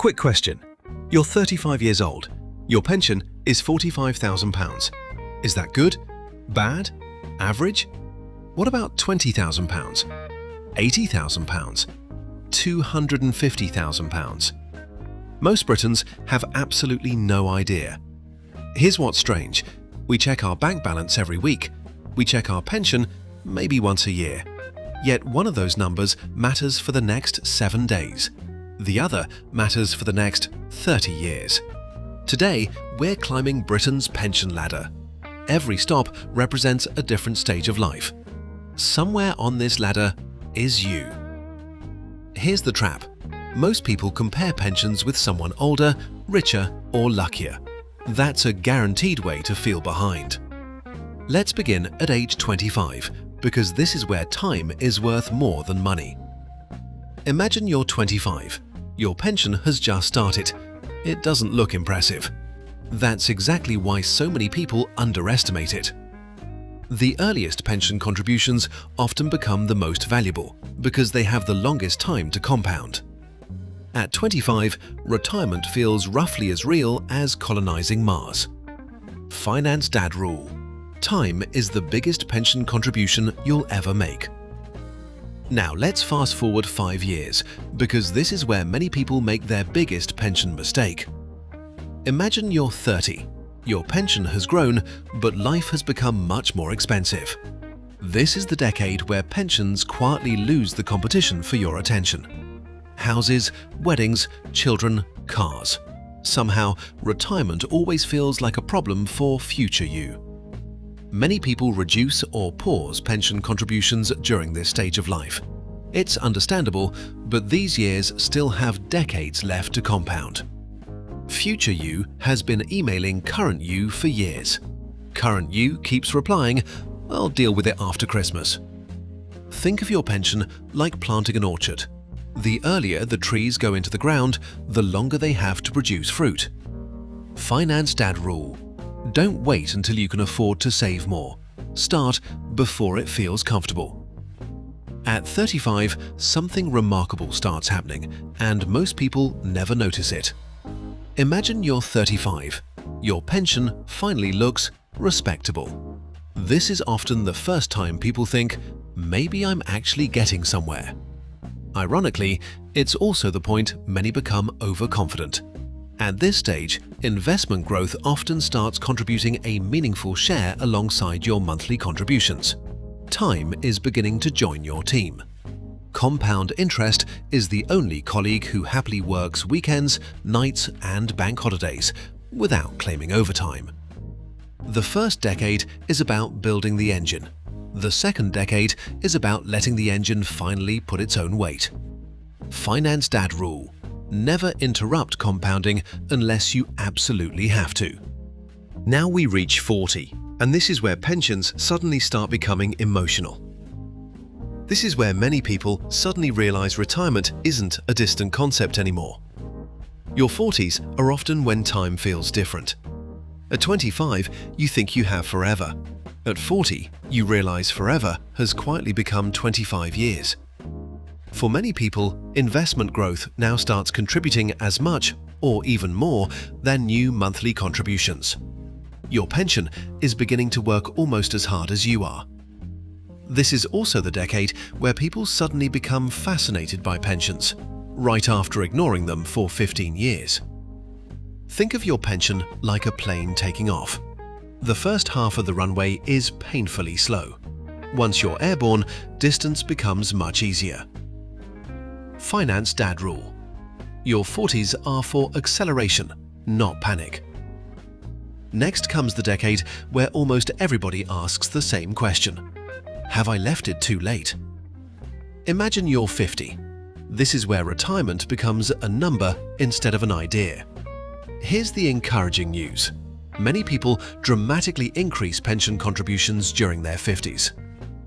Quick question. You're 35 years old. Your pension is £45,000. Is that good? Bad? Average? What about £20,000? £80,000? £250,000? Most Britons have absolutely no idea. Here's what's strange. We check our bank balance every week. We check our pension maybe once a year. Yet one of those numbers matters for the next 7 days. The other matters for the next 30 years. Today, we're climbing Britain's pension ladder. Every stop represents a different stage of life. Somewhere on this ladder is you. Here's the trap. Most people compare pensions with someone older, richer, or luckier. That's a guaranteed way to feel behind. Let's begin at age 25, because this is where time is worth more than money. Imagine you're 25. Your pension has just started. It doesn't look impressive. That's exactly why so many people underestimate it. The earliest pension contributions often become the most valuable because they have the longest time to compound. At 25, retirement feels roughly as real as colonizing Mars. Finance Dad rule. Time is the biggest pension contribution you'll ever make. Now let's fast forward 5 years, because this is where many people make their biggest pension mistake. Imagine you're 30. Your pension has grown, but life has become much more expensive. This is the decade where pensions quietly lose the competition for your attention. Houses, weddings, children, cars. Somehow, retirement always feels like a problem for future you. Many people reduce or pause pension contributions during this stage of life. It's understandable, but these years still have decades left to compound. Future you has been emailing current you for years. Current you keeps replying, "I'll deal with it after Christmas." Think of your pension like planting an orchard. The earlier the trees go into the ground, the longer they have to produce fruit. Finance Dad rule. Don't wait until you can afford to save more. Start before it feels comfortable. At 35, something remarkable starts happening, and most people never notice it. Imagine you're 35. Your pension finally looks respectable. This is often the first time people think, maybe I'm actually getting somewhere. Ironically, it's also the point many become overconfident. At this stage, investment growth often starts contributing a meaningful share alongside your monthly contributions. Time is beginning to join your team. Compound interest is the only colleague who happily works weekends, nights, and bank holidays without claiming overtime. The first decade is about building the engine. The second decade is about letting the engine finally put its own weight. Finance Dad rule. Never interrupt compounding unless you absolutely have to. Now we reach 40, and this is where pensions suddenly start becoming emotional. This is where many people suddenly realize retirement isn't a distant concept anymore. Your 40s are often when time feels different. At 25, you think you have forever. At 40, you realize forever has quietly become 25 years. For many people, investment growth now starts contributing as much or even more than new monthly contributions. Your pension is beginning to work almost as hard as you are. This is also the decade where people suddenly become fascinated by pensions, right after ignoring them for 15 years. Think of your pension like a plane taking off. The first half of the runway is painfully slow. Once you're airborne, distance becomes much easier. Finance Dad rule. Your 40s are for acceleration, not panic. Next comes the decade where almost everybody asks the same question. Have I left it too late? Imagine you're 50. This is where retirement becomes a number instead of an idea. Here's the encouraging news. Many people dramatically increase pension contributions during their 50s.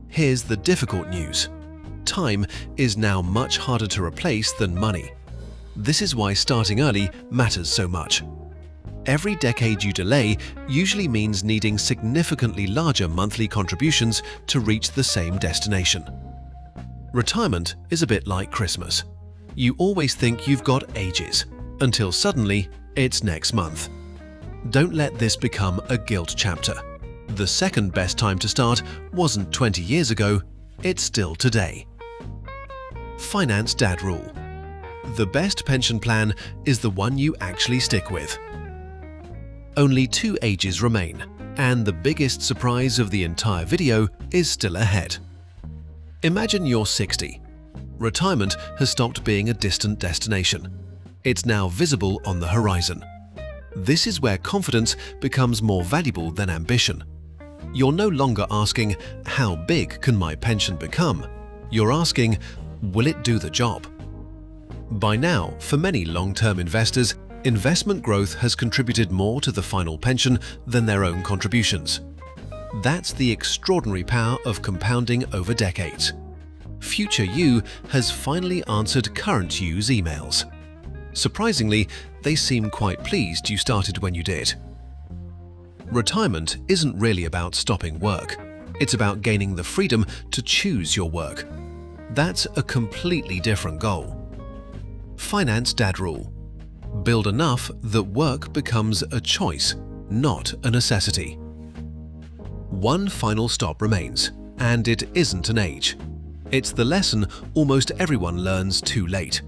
Here's the difficult news. Time is now much harder to replace than money. This is why starting early matters so much. Every decade you delay usually means needing significantly larger monthly contributions to reach the same destination. Retirement is a bit like Christmas. You always think you've got ages. until suddenly it's next month. Don't let this become a guilt chapter. The second best time to start wasn't 20 years ago, it's still today. Finance Dad Rule. The best pension plan is the one you actually stick with. Only 2 ages remain, and the biggest surprise of the entire video is still ahead. Imagine you're 60. Retirement has stopped being a distant destination. It's now visible on the horizon. This is where confidence becomes more valuable than ambition. You're no longer asking, how big can my pension become? You're asking, will it do the job? By now, for many long-term investors, investment growth has contributed more to the final pension than their own contributions. That's the extraordinary power of compounding over decades. Future You has finally answered current You's emails. Surprisingly, they seem quite pleased you started when you did. Retirement isn't really about stopping work. It's about gaining the freedom to choose your work. That's a completely different goal. Finance Dad Rule. Build enough that work becomes a choice, not a necessity. One final stop remains, and it isn't an age. It's the lesson almost everyone learns too late.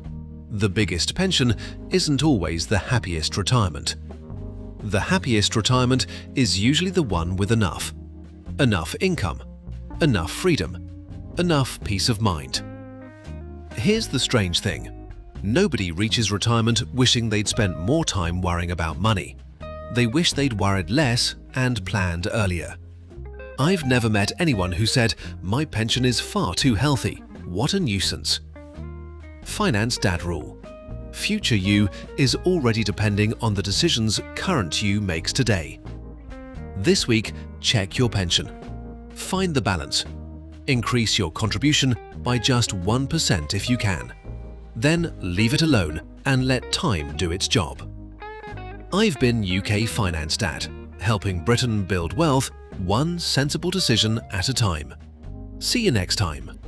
The biggest pension isn't always the happiest retirement. The happiest retirement is usually the one with enough. Enough income, enough freedom, enough peace of mind. Here's the strange thing. Nobody reaches retirement wishing they'd spent more time worrying about money. They wish they'd worried less and planned earlier. I've never met anyone who said, "My pension is far too healthy. What a nuisance." Finance Dad Rule. Future You is already depending on the decisions current You makes today. This week, check your pension. Find the balance. Increase your contribution by just 1% if you can. Then leave it alone and let time do its job. I've been UK Finance Dad, helping Britain build wealth one sensible decision at a time. See you next time.